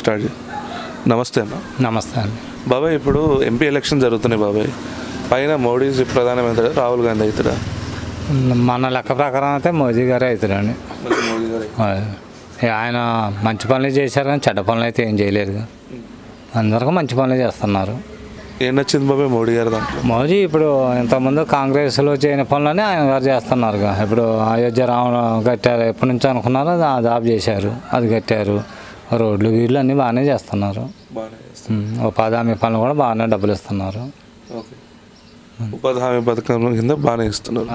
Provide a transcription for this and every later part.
Start చేయి. నమస్తే అన్న. నమస్తే అండి. బాబాయ్, ఇప్పుడు ఎంపీ ఎలక్షన్ జరుగుతున్నాయి బాబాయ్. పైన మోడీ ప్రధానమంత్రి రాహుల్ గాంధీ అవుతారా? మన లెక్క ప్రకారం అయితే మోదీ గారే అవుతారండి. మోదీ గారు ఆయన మంచి పనులు చేశారు కానీ చెడ్డ పనులు అయితే ఏం చేయలేదు. అందరికీ మంచి పనులు చేస్తున్నారు. ఏం నచ్చింది బాబాయ్ మోడీ గారు దాంట్లో? మోదీ ఇప్పుడు ఇంతకుముందు కాంగ్రెస్లో చేయని పనులని ఆయన గారు చేస్తున్నారు. ఇప్పుడు అయోధ్య రావణ కట్టారు, ఎప్పటి నుంచి అనుకున్నారో అది ఆఫ్ చేశారు, అది కట్టారు. రోడ్లు గీళ్ళు అన్నీ బాగానే చేస్తున్నారు. ఉపాధి హామీ పనులు కూడా బాగానే డబ్బులు ఇస్తున్నారు. ఉపాధి హామీ పథకం కింద బాగానే ఇస్తున్నారు.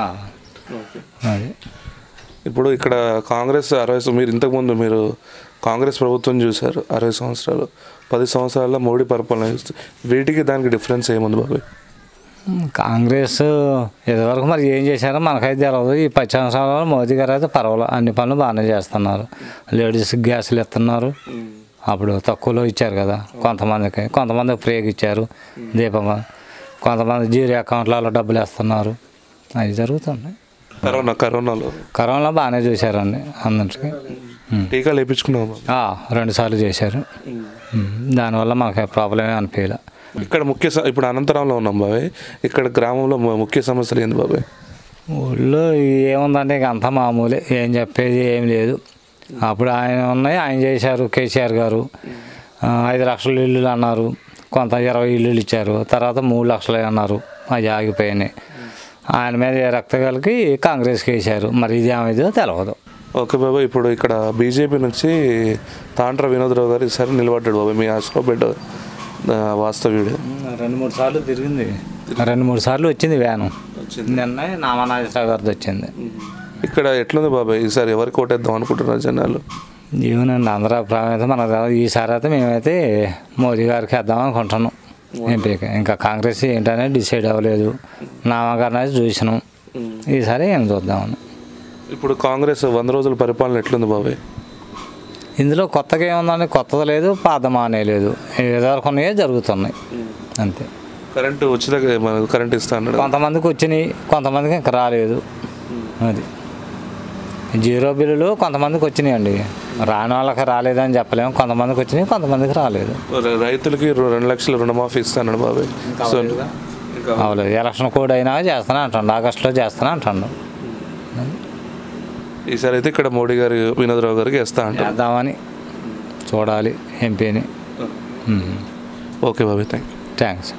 అది ఇప్పుడు ఇక్కడ కాంగ్రెస్ 60 మీరు ఇంతకుముందు మీరు కాంగ్రెస్ ప్రభుత్వం చూశారు 60 సంవత్సరాలు, 10 సంవత్సరాల్లో మోడీ పరిపాలన చూస్తారు. వీటికి దానికి డిఫరెన్స్ ఏముంది బాబాయ్? కాంగ్రెస్ ఇదివరకు మరి ఏం చేశారో మనకైతే తెలియదు. ఈ 10 సంవత్సరాలలో మోదీ గారు అయితే పర్వాలేదు, అన్ని పనులు బాగానే చేస్తున్నారు. లేడీస్కి గ్యాసులు ఇస్తున్నారు. అప్పుడు తక్కువలో ఇచ్చారు కదా కొంతమందికి ఫ్రీగా ఇచ్చారు దీపం. కొంతమంది జీరో అకౌంట్లలో డబ్బులు వేస్తున్నారు. అవి జరుగుతున్నాయి. కరోనాలో బాగానే చూశారండి అందరికి. టీకాలు వేయించుకున్నాము 2 సార్లు చేశారు. దానివల్ల మనకి ప్రాబ్లమే అనిపించలే. ఇక్కడ ఇప్పుడు అనంతరంలో ఉన్నాం బాబాయ్. ఇక్కడ గ్రామంలో ముఖ్య సమస్యలు ఏంది బాబాయ్? ఊళ్ళో ఏముందంటే ఇక అంతా మామూలే, ఏం చెప్పేది ఏం లేదు. అప్పుడు ఆయన చేశారు కేసీఆర్ గారు. 5 లక్షల ఇల్లులు అన్నారు, కొంత 20 ఇల్లులు ఇచ్చారు. తర్వాత 3 లక్షలు అన్నారు, అవి ఆగిపోయినాయి. ఆయన మీద రక్తగలికి కాంగ్రెస్కి వేశారు. మరి ఇది ఏమైందో తెలియదు. ఓకే బాబాయ్, ఇప్పుడు ఇక్కడ బీజేపీ నుంచి తాండ్ర వినోద్రావు గారు ఈసారి నిలబడ్డాడు బాబాయ్. మీ ఆశలో బిడ్డ వాస్తవ్యుడు 2-3 సార్లు తిరిగింది. 2-3 సార్లు వచ్చింది వ్యాను. నిన్న నామనాగేశ్వరరావు గారిది వచ్చింది. ఇక్కడ ఎట్లుంది బాబాయ్ ఈసారి ఎవరికి ఓటేద్దాం అనుకుంటున్నారు జనాలు? ఏమోనండి, అందరూ అభిప్రాయం అయితే మనకు ఈసారి అయితే మేమైతే మోదీ గారికి వేద్దాం అనుకుంటున్నాం ఎంపీకి. ఇంకా కాంగ్రెస్ ఏంటనేది డిసైడ్ అవ్వలేదు. నామగారిని అయితే చూసినాం, ఈసారి ఏం చూద్దామని. ఇప్పుడు కాంగ్రెస్ 100 రోజుల పరిపాలన ఎట్లుంది బాబాయ్? ఇందులో కొత్తగా ఏముందండి, కొత్తది లేదు, పాతమానే లేదు. ఎదుర్కొన్నాయే ఉన్నాయే జరుగుతున్నాయి అంతే. కరెంటు ఉచిత కరెంట్ ఇస్తా అన్నాడు. కొంతమందికి వచ్చినాయి, కొంతమందికి ఇంకా రాలేదు. అది జీరో బిల్లులు కొంతమందికి వచ్చినాయండి. రాని వాళ్ళకి రాలేదని చెప్పలేము. కొంతమందికి వచ్చినాయి, కొంతమందికి రాలేదు. రైతులకి 2 లక్షలు రుణమాఫీ ఇస్తాను బాబాయ్. అవలేదు. ఎలక్షన్ కోడ్ అయినా చేస్తానే అంటాడు, ఆగస్టులో చేస్తానే అంటాడు. ఈసారి అయితే ఇక్కడ మోడీ గారు వినోద్రావు గారికి వేద్దామని చూడాలి ఎంపీని. ఓకే బాబాయ్, థ్యాంక్స్.